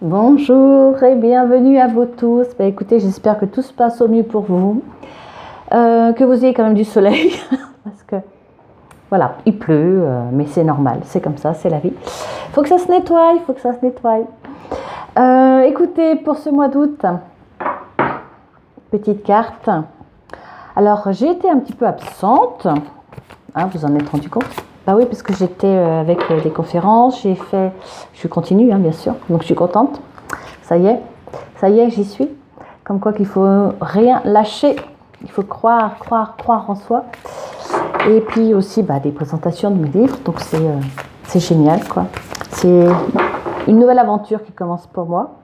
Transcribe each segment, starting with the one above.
Bonjour et bienvenue à vous tous. Écoutez, j'espère que tout se passe au mieux pour vous, que vous ayez quand même du soleil, parce que voilà, il pleut, mais c'est normal, c'est comme ça, c'est la vie. Il faut que ça se nettoie, écoutez, pour ce mois d'août, petite carte. Alors, j'ai été un petit peu absente, hein, vous en êtes rendu compte? Bah oui, parce que j'étais avec des conférences, je continue, hein, bien sûr, donc je suis contente. Ça y est, j'y suis. Comme quoi qu'il faut rien lâcher, il faut croire en soi. Et puis aussi des présentations de mes livres, donc c'est génial, quoi. C'est une nouvelle aventure qui commence pour moi.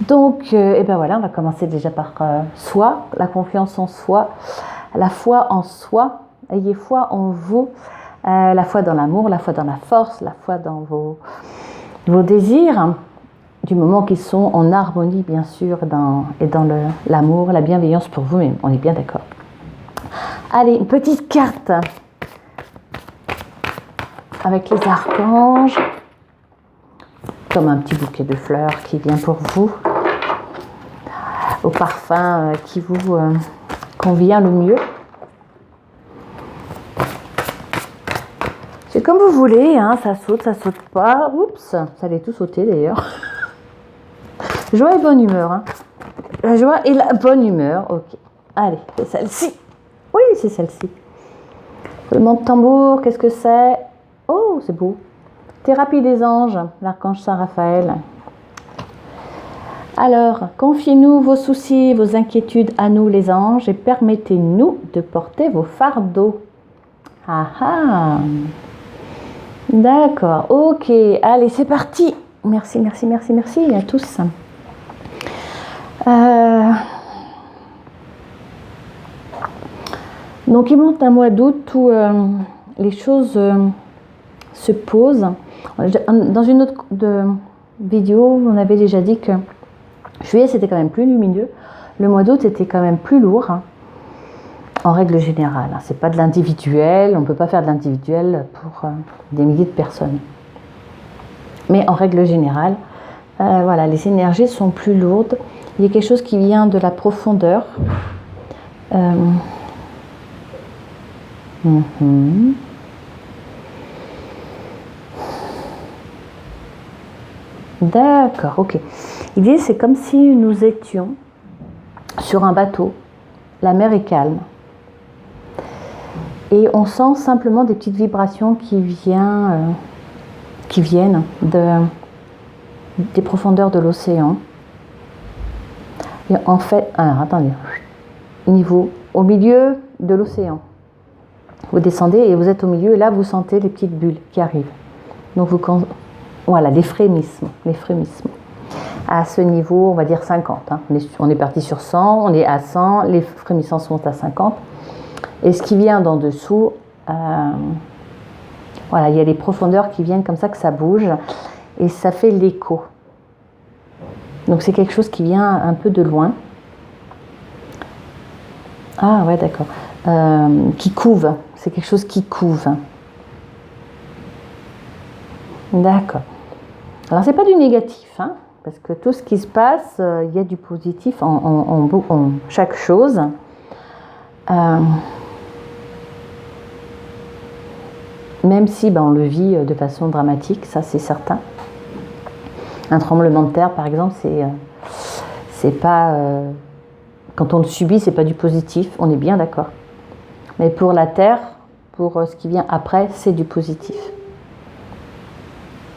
Donc, et ben voilà, on va commencer déjà par soi, la confiance en soi, la foi en soi. Ayez foi en vous, la foi dans l'amour, la foi dans la force, la foi dans vos désirs, du moment qu'ils sont en harmonie, bien sûr, dans l'amour, la bienveillance pour vous-même. On est bien d'accord. Allez, une petite carte avec les archanges, comme un petit bouquet de fleurs qui vient pour vous, au parfum qui vous convient le mieux. C'est comme vous voulez, hein, ça saute pas. Oups, ça allait tout sauter d'ailleurs. Joie et bonne humeur. Hein. La joie et la bonne humeur, ok. Allez, c'est celle-ci. Oui, c'est celle-ci. Le monte-tambour, qu'est-ce que c'est? Oh, c'est beau. Thérapie des anges, l'archange Saint Raphaël. Alors, confiez-nous vos soucis, vos inquiétudes à nous les anges et permettez-nous de porter vos fardeaux. Ah ah. D'accord, ok. Allez, c'est parti. Merci à tous. Donc, il monte un mois d'août où les choses se posent. Dans une autre vidéo, on avait déjà dit que juillet, c'était quand même plus lumineux. Le mois d'août était quand même plus lourd, hein, en règle générale. Hein. C'est pas de l'individuel, on ne peut pas faire de l'individuel pour des milliers de personnes. Mais en règle générale, voilà, les énergies sont plus lourdes. Il y a quelque chose qui vient de la profondeur. D'accord, ok. L'idée, c'est comme si nous étions sur un bateau. La mer est calme. Et on sent simplement des petites vibrations qui viennent des profondeurs de l'océan. Et en fait, alors attendez, au milieu de l'océan. Vous descendez et vous êtes au milieu, et là vous sentez les petites bulles qui arrivent. Donc voilà, les frémissements. À ce niveau, on va dire 50. Hein. On est parti sur 100, on est à 100, les frémissants sont à 50. Et ce qui vient d'en dessous, voilà, il y a des profondeurs qui viennent comme ça, que ça bouge, et ça fait l'écho. Donc c'est quelque chose qui vient un peu de loin. Ah ouais, d'accord. Qui couve, c'est quelque chose qui couve. D'accord. Alors c'est pas du négatif, hein, parce que tout ce qui se passe, il y a du positif en chaque chose. Même si on le vit de façon dramatique, ça c'est certain. Un tremblement de terre, par exemple, c'est pas quand on le subit, c'est pas du positif. On est bien d'accord. Mais pour la terre, pour ce qui vient après, c'est du positif.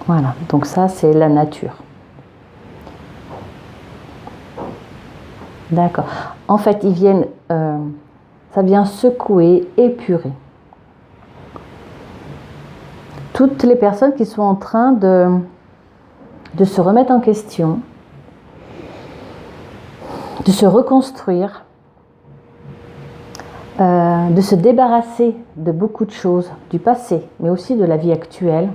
Voilà. Donc ça, c'est la nature. D'accord. En fait, ça vient secouer, épurer toutes les personnes qui sont en train de se remettre en question, de se reconstruire, de se débarrasser de beaucoup de choses du passé, mais aussi de la vie actuelle,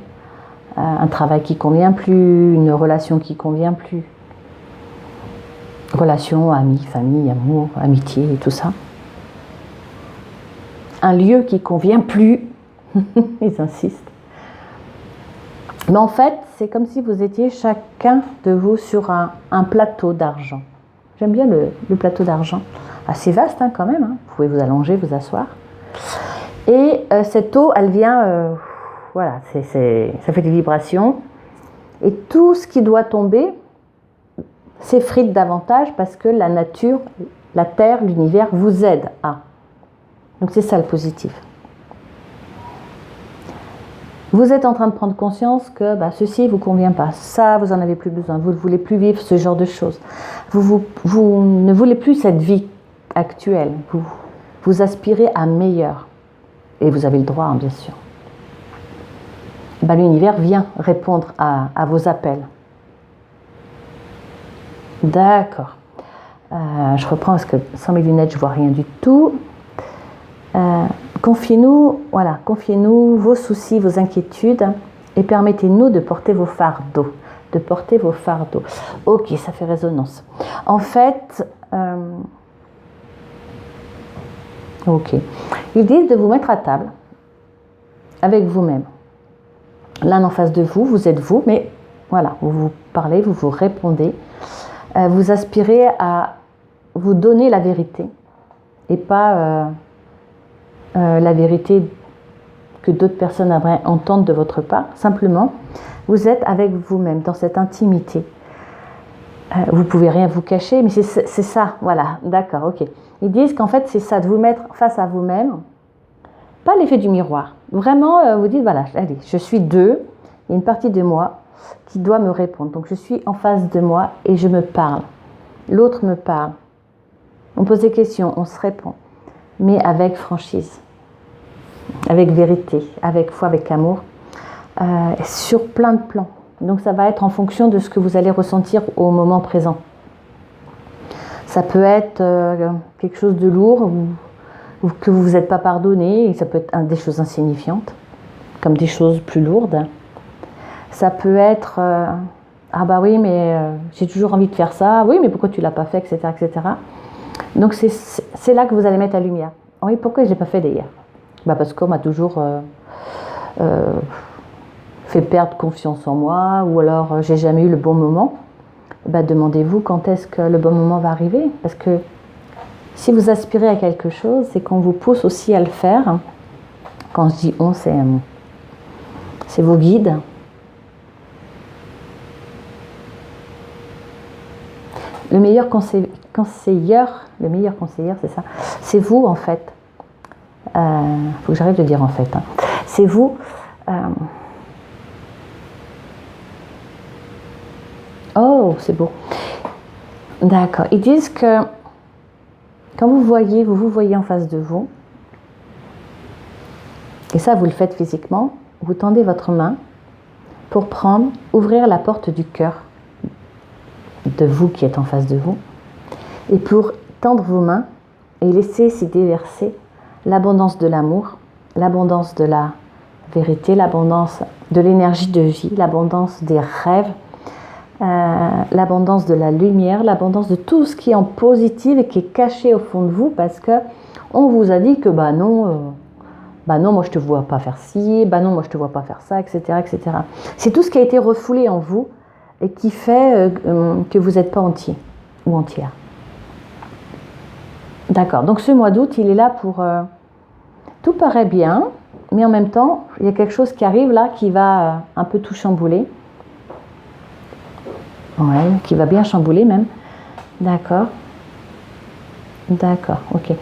un travail qui ne convient plus, une relation qui ne convient plus, relation, amis, famille, amour, amitié et tout ça. Un lieu qui ne convient plus, ils insistent. Mais en fait, c'est comme si vous étiez chacun de vous sur un plateau d'argent. J'aime bien le plateau d'argent. Assez vaste quand même. Vous pouvez vous allonger, vous asseoir. Et cette eau, elle vient, voilà, ça fait des vibrations. Et tout ce qui doit tomber s'effrite davantage parce que la nature, la terre, l'univers vous aide à. Donc c'est ça le positif. Vous êtes en train de prendre conscience que ceci ne vous convient pas, ça vous n'en avez plus besoin, vous ne voulez plus vivre ce genre de choses. Vous ne voulez plus cette vie actuelle, vous aspirez à meilleur. Et vous avez le droit, bien sûr. L'univers vient répondre à vos appels. D'accord. Je reprends parce que sans mes lunettes, je ne vois rien du tout. Confiez-nous vos soucis, vos inquiétudes et permettez-nous de porter vos fardeaux. Ok, ça fait résonance. En fait, ok. Ils disent de vous mettre à table avec vous-même. L'un en face de vous, vous êtes vous, mais voilà, vous vous parlez, vous vous répondez. Vous aspirez à vous donner la vérité et pas la vérité que d'autres personnes aimeraient entendre de votre part. Simplement, vous êtes avec vous-même dans cette intimité. Vous pouvez rien vous cacher, mais c'est ça, voilà, d'accord, ok. Ils disent qu'en fait, c'est ça, de vous mettre face à vous-même, pas l'effet du miroir. Vraiment, vous dites, voilà, allez, je suis deux, il y a une partie de moi qui doit me répondre. Donc, je suis en face de moi et je me parle. L'autre me parle. On pose des questions, on se répond, mais avec franchise, avec vérité, avec foi, avec amour, sur plein de plans. Donc, ça va être en fonction de ce que vous allez ressentir au moment présent. Ça peut être quelque chose de lourd ou que vous ne vous êtes pas pardonné, et ça peut être des choses insignifiantes, comme des choses plus lourdes. Ça peut être ah bah oui, mais j'ai toujours envie de faire ça, oui, mais pourquoi tu ne l'as pas fait, etc., etc. Donc c'est là que vous allez mettre la lumière. Oui, pourquoi je ne l'ai pas fait d'ailleurs? Parce qu'on m'a toujours fait perdre confiance en moi, ou alors j'ai jamais eu le bon moment. Demandez-vous quand est-ce que le bon moment va arriver, parce que si vous aspirez à quelque chose, c'est qu'on vous pousse aussi à le faire. Quand je dis on, c'est vos guides. Le meilleur conseiller, c'est ça. C'est vous en fait. Faut que j'arrête de dire en fait. C'est vous. Oh, c'est beau. D'accord. Ils disent que quand vous vous voyez en face de vous, et ça vous le faites physiquement, vous tendez votre main pour ouvrir la porte du cœur de vous qui êtes en face de vous, et pour tendre vos mains et laisser s'y déverser l'abondance de l'amour, l'abondance de la vérité, l'abondance de l'énergie de vie, l'abondance des rêves, l'abondance de la lumière, l'abondance de tout ce qui est en positif et qui est caché au fond de vous, parce que on vous a dit que non, moi je te vois pas faire ci, non, moi je te vois pas faire ça, etc., etc. C'est tout ce qui a été refoulé en vous et qui fait que vous n'êtes pas entier ou entière. D'accord, donc ce mois d'août, il est là pour... tout paraît bien, mais en même temps, il y a quelque chose qui arrive là qui va un peu tout chambouler. Ouais, qui va bien chambouler même. D'accord. D'accord, ok.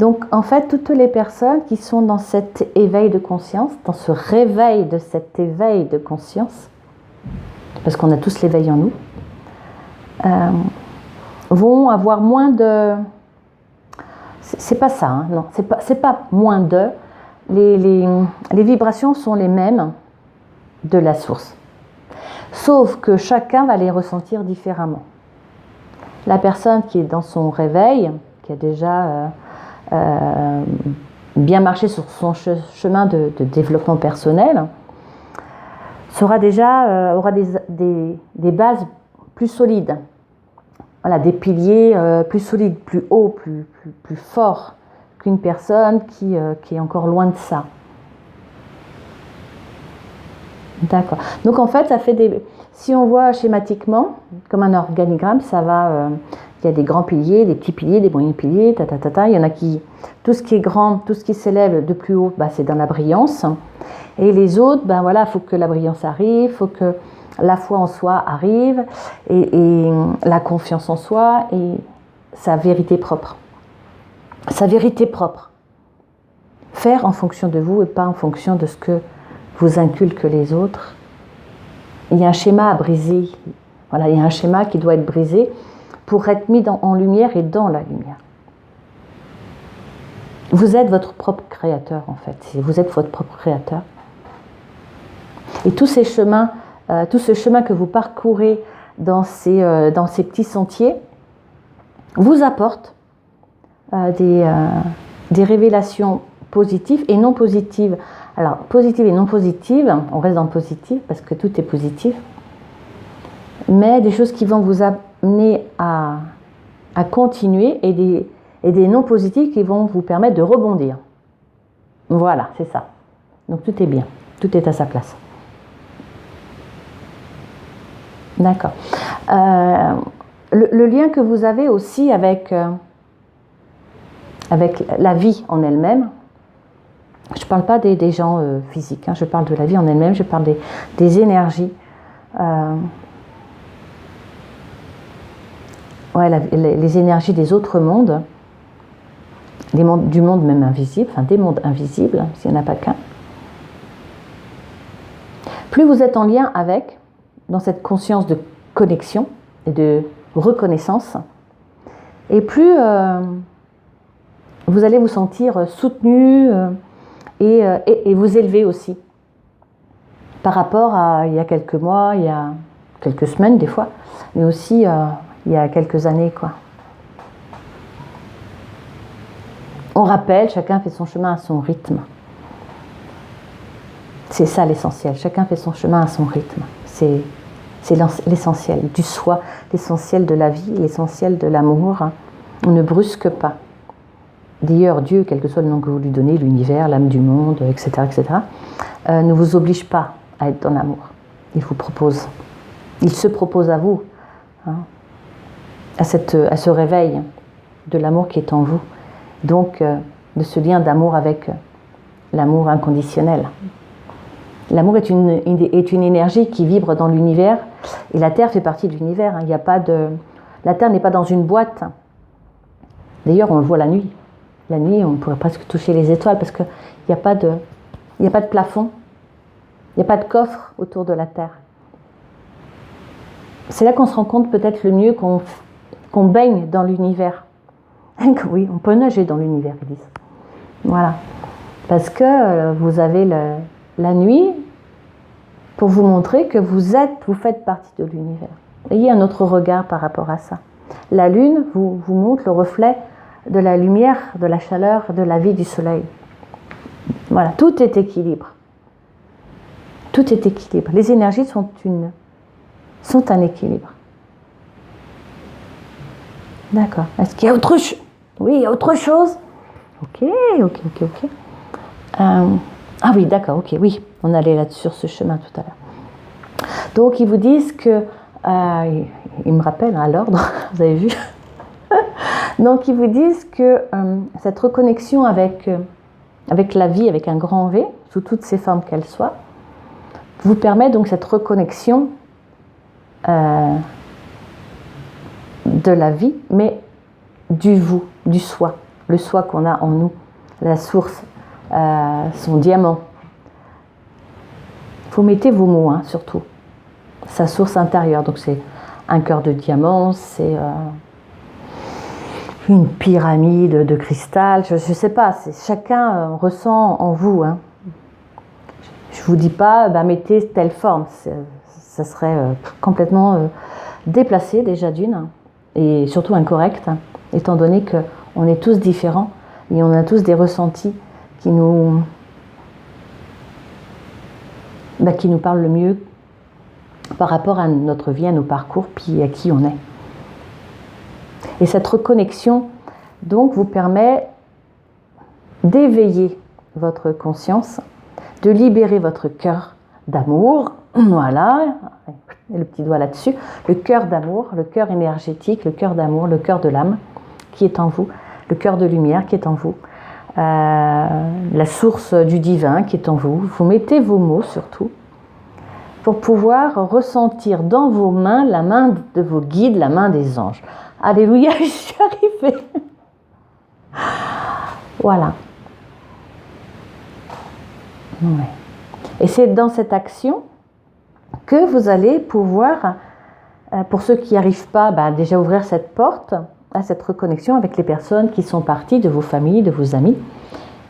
Donc en fait, toutes les personnes qui sont dans cet éveil de conscience, dans ce réveil de cet éveil de conscience, parce qu'on a tous l'éveil en nous, vont avoir moins de... C'est pas ça, non, c'est pas moins de... Les vibrations sont les mêmes de la source. Sauf que chacun va les ressentir différemment. La personne qui est dans son réveil, qui a déjà bien marché sur son chemin de développement personnel, aura des bases plus solides. Voilà, des piliers plus solides, plus hauts, plus forts qu'une personne qui est encore loin de ça. D'accord. Donc en fait, ça fait des... Si on voit schématiquement, comme un organigramme, ça va... il y a des grands piliers, des petits piliers, des moyens piliers, Il y en a qui... Tout ce qui est grand, tout ce qui s'élève de plus haut, bah, c'est dans la brillance. Et les autres, ben voilà, il faut que la brillance arrive, il faut que la foi en soi arrive, et la confiance en soi, et sa vérité propre. Sa vérité propre. Faire en fonction de vous et pas en fonction de ce que vous inculquent les autres. Il y a un schéma à briser. Voilà, il y a un schéma qui doit être brisé pour être mis en lumière et dans la lumière. Vous êtes votre propre créateur, en fait. Vous êtes votre propre créateur. Et tous ces chemins, tout ce chemin que vous parcourez dans ces petits sentiers vous apporte des révélations positives et non positives. Alors, positives et non positives, on reste dans le positif parce que tout est positif, mais des choses qui vont vous amener à continuer et des non positifs qui vont vous permettre de rebondir. Voilà, c'est ça. Donc tout est bien, tout est à sa place. D'accord. Le lien que vous avez aussi avec la vie en elle-même, je ne parle pas des gens physiques, hein, je parle de la vie en elle-même, je parle des énergies. Les énergies des autres mondes, du monde même invisible, enfin des mondes invisibles, s'il n'y en a pas qu'un. Plus vous êtes en lien avec, dans cette conscience de connexion et de reconnaissance, et plus vous allez vous sentir soutenu et vous élever aussi par rapport à il y a quelques mois, il y a quelques semaines des fois, mais aussi il y a quelques années, quoi. On rappelle, chacun fait son chemin à son rythme. C'est ça l'essentiel, chacun fait son chemin à son rythme. C'est l'essentiel du soi, l'essentiel de la vie, l'essentiel de l'amour. On ne brusque pas. D'ailleurs, Dieu, quel que soit le nom que vous lui donnez, l'univers, l'âme du monde, etc., ne vous oblige pas à être dans l'amour. Il vous propose. Il se propose à vous, hein, à ce réveil de l'amour qui est en vous. Donc, de ce lien d'amour avec l'amour inconditionnel. L'amour est une énergie qui vibre dans l'univers, et la Terre fait partie de l'univers. Il n'y a pas de... La Terre n'est pas dans une boîte. D'ailleurs, on le voit la nuit. La nuit, on pourrait presque toucher les étoiles parce qu'il n'y a pas de plafond, il n'y a pas de coffre autour de la Terre. C'est là qu'on se rend compte peut-être le mieux qu'on baigne dans l'univers. Oui, on peut nager dans l'univers, ils disent. Voilà. Parce que vous avez la nuit pour vous montrer que vous faites partie de l'univers. Ayez un autre regard par rapport à ça. La lune vous montre le reflet de la lumière, de la chaleur, de la vie du soleil. Voilà, tout est équilibre. Tout est équilibre. Les énergies sont un équilibre. D'accord. Est-ce qu'il y a autre chose? Oui, il y a autre chose. Ok. Ah oui, d'accord, ok, oui. On allait là sur ce chemin tout à l'heure. Donc, ils vous disent que... ils me rappellent à l'ordre, vous avez vu. Donc, ils vous disent que cette reconnexion avec la vie, avec un grand V, sous toutes ses formes qu'elles soient, vous permet donc cette reconnexion de la vie, mais du vous, du soi, le soi qu'on a en nous, la source, son diamant. Vous mettez vos mots, hein, surtout. Sa source intérieure, donc c'est un cœur de diamant, c'est une pyramide de cristal, je ne sais pas, chacun ressent en vous. Hein. Je ne vous dis pas, mettez telle forme, ça serait complètement déplacé déjà d'une, et surtout incorrect, hein, étant donné qu'on est tous différents et on a tous des ressentis qui nous parlent le mieux par rapport à notre vie, à nos parcours, puis à qui on est. Et cette reconnexion, donc, vous permet d'éveiller votre conscience, de libérer votre cœur, d'amour, voilà, et le petit doigt là-dessus, le cœur d'amour, le cœur énergétique, le cœur d'amour, le cœur de l'âme qui est en vous, le cœur de lumière qui est en vous, la source du divin qui est en vous. Vous mettez vos mots surtout pour pouvoir ressentir dans vos mains la main de vos guides, la main des anges. Alléluia, je suis arrivée. Voilà. Ouais. Et c'est dans cette action que vous allez pouvoir, pour ceux qui n'y arrivent pas, déjà ouvrir cette porte à cette reconnexion avec les personnes qui sont parties de vos familles, de vos amis,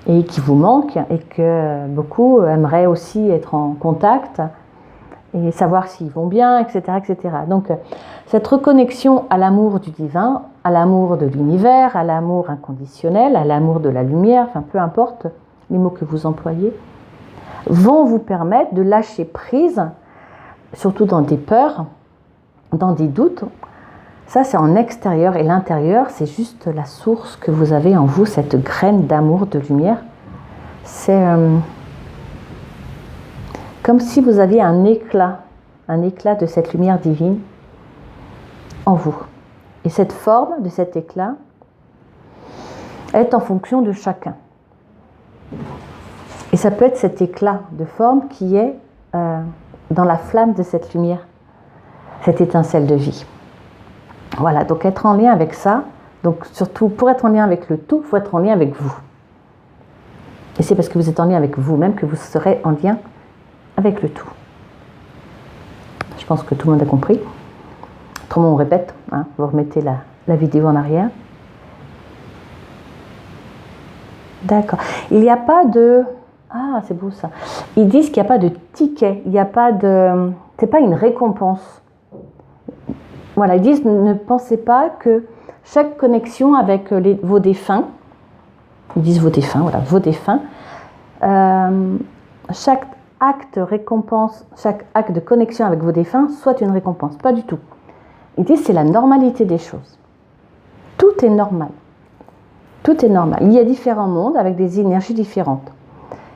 et qui vous manquent, et que beaucoup aimeraient aussi être en contact, et savoir s'ils vont bien, etc., etc. Donc, cette reconnexion à l'amour du divin, à l'amour de l'univers, à l'amour inconditionnel, à l'amour de la lumière, enfin, peu importe les mots que vous employez, vont vous permettre de lâcher prise, surtout dans des peurs, dans des doutes. Ça, c'est en extérieur, et l'intérieur, c'est juste la source que vous avez en vous, cette graine d'amour, de lumière. C'est comme si vous aviez un éclat de cette lumière divine en vous. Et cette forme de cet éclat est en fonction de chacun. Et ça peut être cet éclat de forme qui est dans la flamme de cette lumière, cette étincelle de vie. Voilà, donc être en lien avec ça, donc surtout pour être en lien avec le tout, il faut être en lien avec vous. Et c'est parce que vous êtes en lien avec vous-même que vous serez en lien avec le tout. Je pense que tout le monde a compris. Autrement, on répète, hein, vous remettez la vidéo en arrière. D'accord. Il n'y a pas de... Ah, c'est beau ça. Ils disent qu'il n'y a pas de ticket, il n'y a pas de... C'est pas une récompense. Voilà, ils disent, ne pensez pas que chaque connexion avec vos défunts, ils disent vos défunts, voilà, vos défunts, chaque acte récompense, chaque acte de connexion avec vos défunts soit une récompense. Pas du tout. Ils disent c'est la normalité des choses. Tout est normal. Tout est normal. Il y a différents mondes avec des énergies différentes.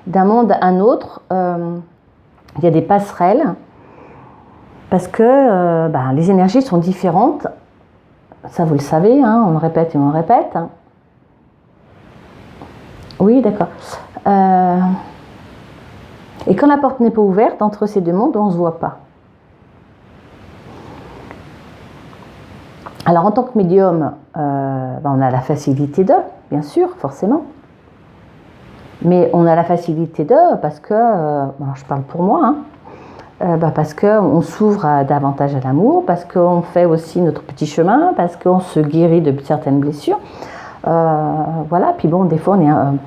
D'un monde à un autre, il y a des passerelles parce que les énergies sont différentes. Ça, vous le savez, hein, on le répète et on le répète. Oui, d'accord. Et quand la porte n'est pas ouverte, entre ces deux mondes, on ne se voit pas. Alors, en tant que médium, on a la facilité de, bien sûr, forcément. Mais on a la facilité de, parce que, je parle pour moi, parce qu'on s'ouvre davantage à l'amour, parce qu'on fait aussi notre petit chemin, parce qu'on se guérit de certaines blessures. Voilà, puis bon, des fois, on est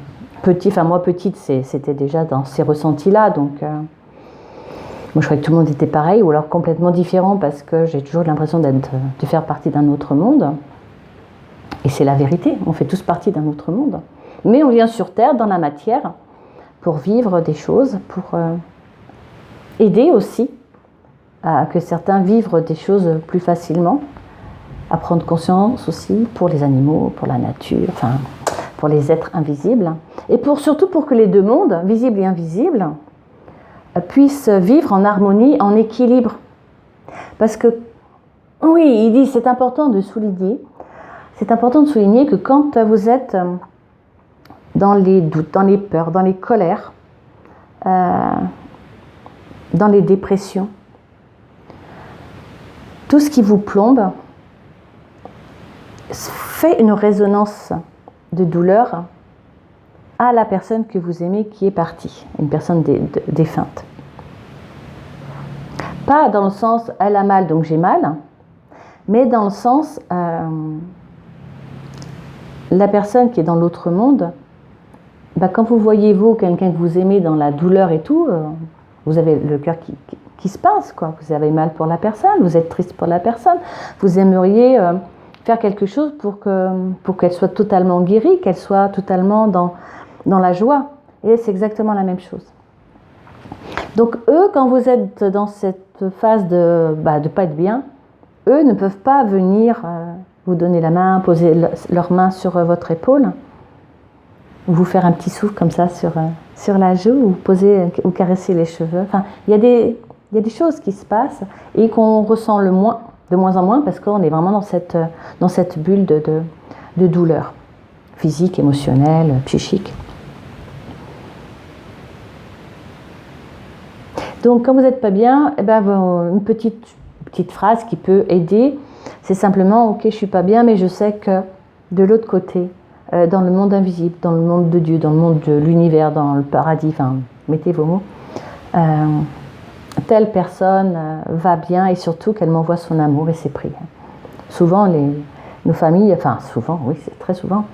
petit, enfin moi petite, c'était déjà dans ces ressentis-là, donc moi je croyais que tout le monde était pareil, ou alors complètement différent, parce que j'ai toujours l'impression de faire partie d'un autre monde. Et c'est la vérité, on fait tous partie d'un autre monde. Mais on vient sur Terre, dans la matière, pour vivre des choses, pour aider aussi à que certains vivent des choses plus facilement, à prendre conscience aussi pour les animaux, pour la nature, enfin pour les êtres invisibles, et surtout pour que les deux mondes, visibles et invisibles, puissent vivre en harmonie, en équilibre. Parce que, oui, il dit, c'est important de souligner que quand vous êtes dans les doutes, dans les peurs, dans les colères, dans les dépressions, tout ce qui vous plombe fait une résonance de douleur à la personne que vous aimez qui est partie, une personne défunte. Pas dans le sens « elle a mal donc j'ai mal », mais dans le sens la personne qui est dans l'autre monde, quand vous voyez quelqu'un que vous aimez dans la douleur et tout, vous avez le cœur qui se pince, quoi. Vous avez mal pour la personne, vous êtes triste pour la personne, vous aimeriez faire quelque chose pour qu'elle soit totalement guérie, qu'elle soit totalement dans la joie. Et c'est exactement la même chose. Donc eux, quand vous êtes dans cette phase de pas être bien, eux ne peuvent pas venir vous donner la main, poser leur main sur votre épaule, vous faire un petit souffle comme ça sur sur la joue, ou poser ou caresser les cheveux. Enfin, il y a des choses qui se passent et qu'on ressent de moins en moins parce qu'on est vraiment dans cette bulle de douleur physique, émotionnelle, psychique. Donc, quand vous n'êtes pas bien, eh ben, une petite phrase qui peut aider, c'est simplement « Ok, je ne suis pas bien, mais je sais que de l'autre côté, dans le monde invisible, dans le monde de Dieu, dans le monde de l'univers, dans le paradis, enfin, mettez vos mots, telle personne va bien et surtout qu'elle m'envoie son amour et ses prières. » Souvent, nos familles, enfin souvent, oui, c'est très souvent,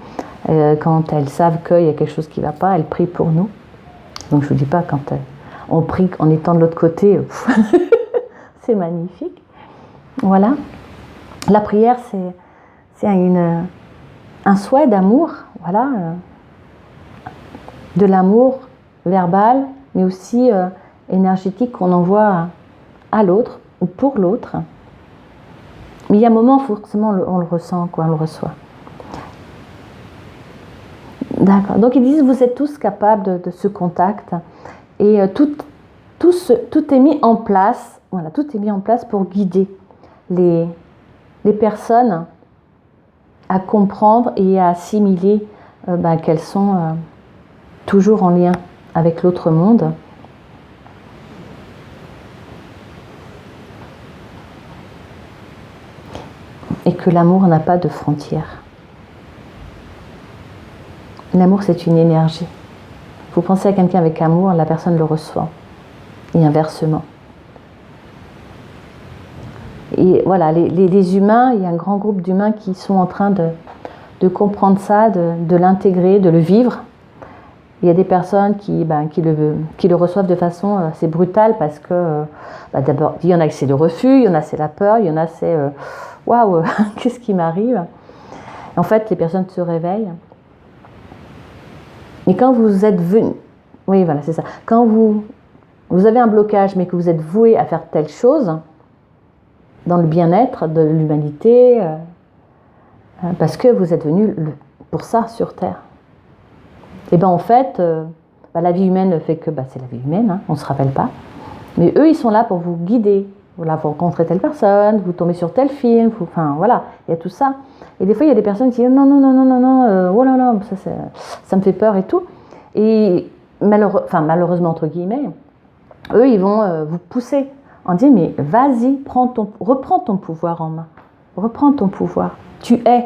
quand elles savent qu'il y a quelque chose qui ne va pas, elles prient pour nous. Donc je ne vous dis pas quand on prie en étant de l'autre côté, c'est magnifique. Voilà. La prière, c'est un souhait d'amour, voilà, de l'amour verbal, mais aussi énergétique qu'on envoie à l'autre ou pour l'autre. Mais il y a un moment, forcément, on le ressent, on le reçoit. D'accord. Donc ils disent, vous êtes tous capables de ce contact et tout est mis en place. Voilà, tout est mis en place pour guider les personnes à comprendre et à assimiler qu'elles sont toujours en lien avec l'autre monde. Et que l'amour n'a pas de frontières. L'amour, c'est une énergie. Vous pensez à quelqu'un avec amour, la personne le reçoit. Et inversement. Et voilà, les humains, il y a un grand groupe d'humains qui sont en train de comprendre ça, de l'intégrer, de le vivre. Il y a des personnes qui le reçoivent de façon assez brutale parce que, d'abord, il y en a que c'est le refus, il y en a c'est la peur, il y en a c'est waouh, qu'est-ce qui m'arrive? En fait, les personnes se réveillent. Et quand vous êtes venu, oui, voilà, c'est ça. Quand vous avez un blocage, mais que vous êtes voué à faire telle chose, dans le bien-être de l'humanité, parce que vous êtes venu pour ça sur Terre. Et bien en fait, la vie humaine fait que c'est la vie humaine, hein, on ne se rappelle pas. Mais eux, ils sont là pour vous guider. Voilà, vous rencontrez telle personne, vous tombez sur tel film, enfin voilà, il y a tout ça. Et des fois, il y a des personnes qui disent non, oh là là, ça me fait peur et tout. Et malheureusement, entre guillemets, eux, ils vont vous pousser en disant mais vas-y, reprends ton pouvoir en main. Reprends ton pouvoir. Tu es,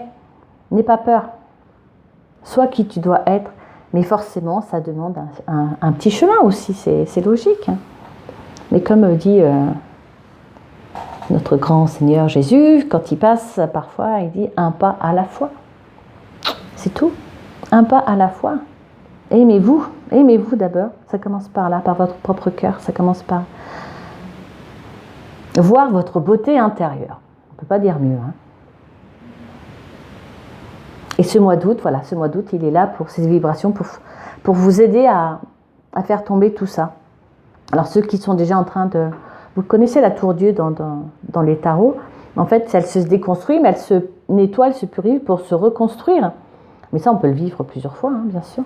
n'aie pas peur. Sois qui tu dois être. Mais forcément, ça demande un petit chemin aussi, c'est logique. Hein. Mais comme dit notre grand Seigneur Jésus, quand il passe, parfois, il dit un pas à la fois. C'est tout. Un pas à la fois. Aimez-vous d'abord. Ça commence par là, par votre propre cœur. Ça commence par voir votre beauté intérieure. On ne peut pas dire mieux. Hein. Et ce mois d'août, il est là pour ces vibrations, pour vous aider à faire tomber tout ça. Alors ceux qui sont déjà en train de... Vous connaissez la tour Dieu dans les tarots. En fait, elle se déconstruit, mais elle se nettoie, elle se purifie pour se reconstruire. Mais ça, on peut le vivre plusieurs fois, hein, bien sûr.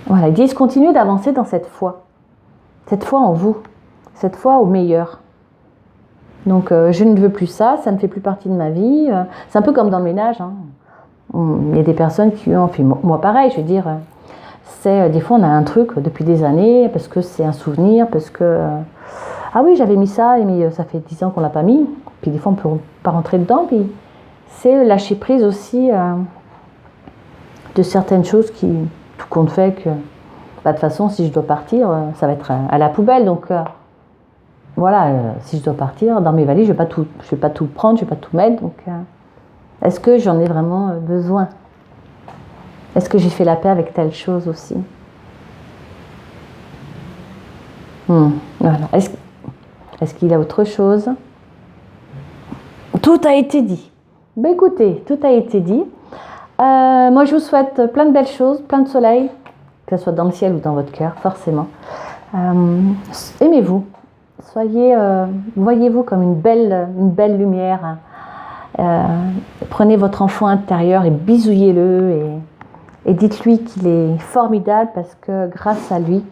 Voilà, ils disent continuez d'avancer dans cette foi en vous, cette foi au meilleur. Donc, je ne veux plus ça ne fait plus partie de ma vie. C'est un peu comme dans le ménage. Hein. Il y a des personnes qui ont fait, moi pareil, je veux dire, des fois on a un truc depuis des années, parce que c'est un souvenir, parce que, ah oui, j'avais mis ça, mais ça fait 10 ans qu'on ne l'a pas mis. Puis des fois on ne peut pas rentrer dedans. Puis c'est lâcher prise aussi de certaines choses qui, tout compte fait que, de toute façon, si je dois partir, ça va être à la poubelle. Donc, voilà, si je dois partir, dans mes valises, je ne vais pas tout prendre, je ne vais pas tout mettre. Donc, est-ce que j'en ai vraiment besoin? Est-ce que j'ai fait la paix avec telle chose aussi? Voilà. Est-ce qu'il y a autre chose? Tout a été dit. Ben écoutez, tout a été dit. Moi, je vous souhaite plein de belles choses, plein de soleil, que ce soit dans le ciel ou dans votre cœur, forcément. Aimez-vous. Voyez-vous comme une belle lumière. Prenez votre enfant intérieur et bisouillez-le Et dites-lui qu'il est formidable parce que grâce à lui,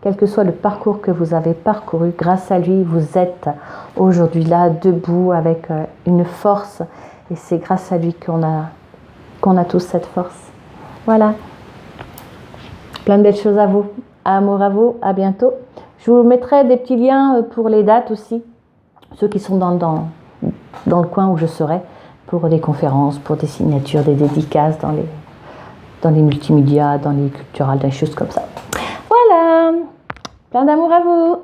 quel que soit le parcours que vous avez parcouru, grâce à lui, vous êtes aujourd'hui là, debout, avec une force. Et c'est grâce à lui qu'on a tous cette force. Voilà. Plein de belles choses à vous. Amour à vous. À bientôt. Je vous mettrai des petits liens pour les dates aussi. Ceux qui sont dans le coin où je serai. Pour des conférences, pour des signatures, des dédicaces dans les multimédias, dans les culturales, des choses comme ça. Voilà. Plein d'amour à vous.